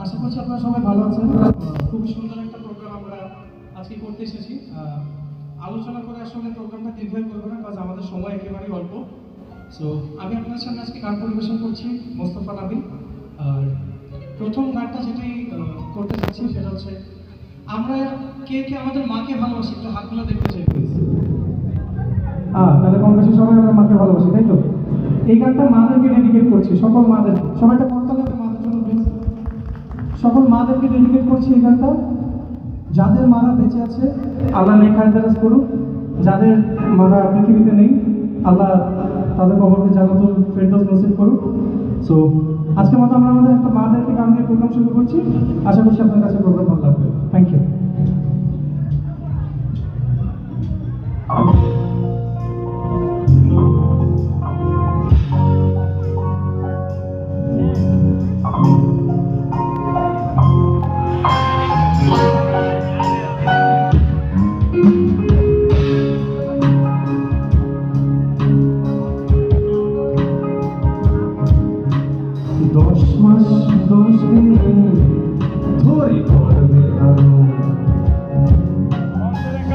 আশা করছি আপনারা সবাই ভালো আছেন। খুবই সুন্দর একটা প্রোগ্রাম আমরা আজকে করতে এসেছি। আলোচনা করে আসলে প্রোগ্রামটা দীর্ঘায়িত করবো না, কারণ আমাদের সময় একেবারেই অল্প। সো আমি আপনাদের সামনে আজকে গান পরিবেশন করছি মোস্তফা নাবিল। আর প্রথম গানটা যেটাই করতে যাচ্ছি সেটা হচ্ছে আমরা কে কে আমাদের মাকে ভালোবাসি, একটু হাতগুলো দেখতে চাই প্লিজ। তাহলে কম বেশি সবাই আমরা মাকে ভালোবাসি, তাই তো? এই গানটা মাদেরকে ডেডিকেট করছি, সকল মাদের। সবাইটা করতালে মাদের জন্য প্লিজ। সকল মাদেরকে ডেডিকেট করছি এই গানটা। যাদের মারা বেঁচে আছে আল্লাহ নেখায় দারাজ করুক, যাদের মারা পৃথিবীতে নেই আল্লাহ তাদের কবরকে জান্নাতুল ফেরদৌস নসিব করুক। সো আজকের মতো আমরা আমাদের একটা মাদেরকে গান দিয়ে প্রোগ্রাম শুরু করছি। আশা করছি আপনার কাছে প্রোগ্রাম ভালো লাগবে। Thank you.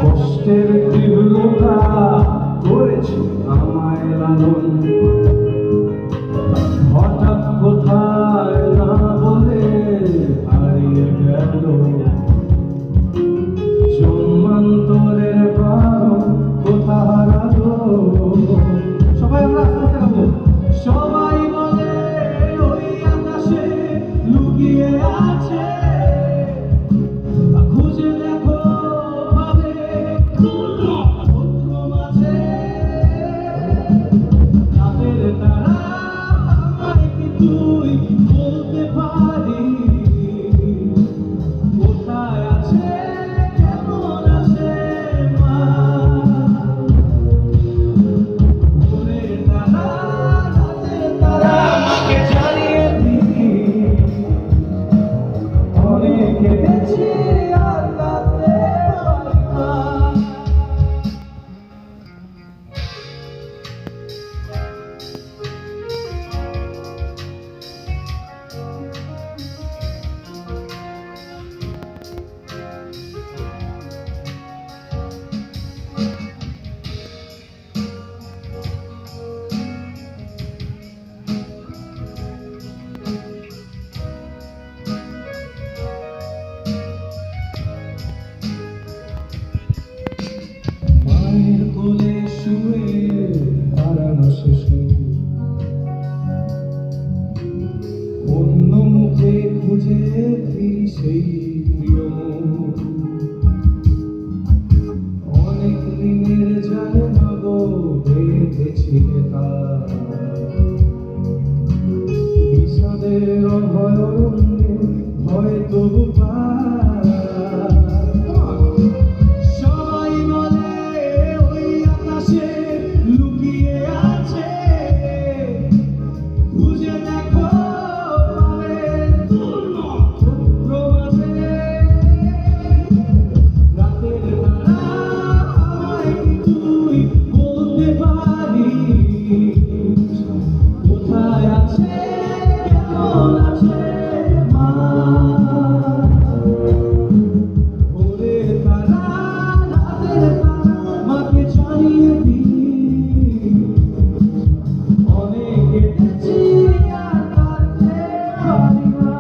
কষ্টের তীব্রতা করেছে আমায় লালন, হঠাৎ কোথায় না বলে হারিয়ে গেল জন্মান্তরের কারণ কোথা হারালো। সবাই আমরা আস্তে আস্তে গাবো। সবাই বলে ওই আকাশে লুকিয়ে আছে, খুঁজে দেখো পাবে মাঝে তাদের তারা আমায় কি তুই বলতে পারি কোথায় আছে কেমন আছে মা। ভোরের তারা রাতের তারা আমাকে জানিয়ে দিই অনেক কেঁদেছি আর কাঁদতে পারি না। মায়ের কোলে শুয়ে হারানো শিশু অন্য মুখে খুঁজে ফিরি সেই প্রিয় মুখ। অনেক দিনের জালে মাগো বেঁধেছিলে তার বিষাদের অভয়রণ্যে ভয় তবু পায়। সবাই বলে ওই আকাশে লুকিয়ে আছে, খুঁজে দেখো পাবে মাঝে রাতের তারা আমায় কি তুই বলতে পারি কোথায় আছে কেমন আছে মা। ভোরের তারা রাতের তারা মাকে জানিয়ে দিই অনেক কেঁদেছি আর কাঁদতে পারি না।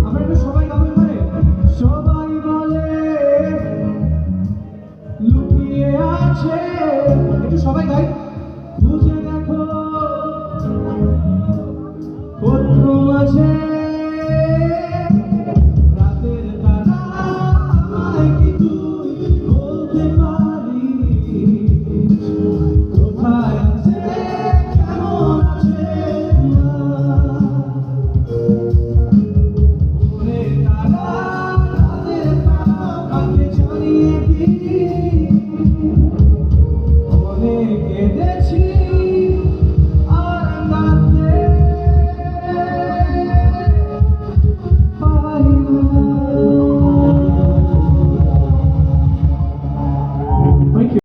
আমরা একটু সবাই গাবো এবারে। সবাই বলে লুকিয়ে আছে, একটু সবাই গাই। খুঁজে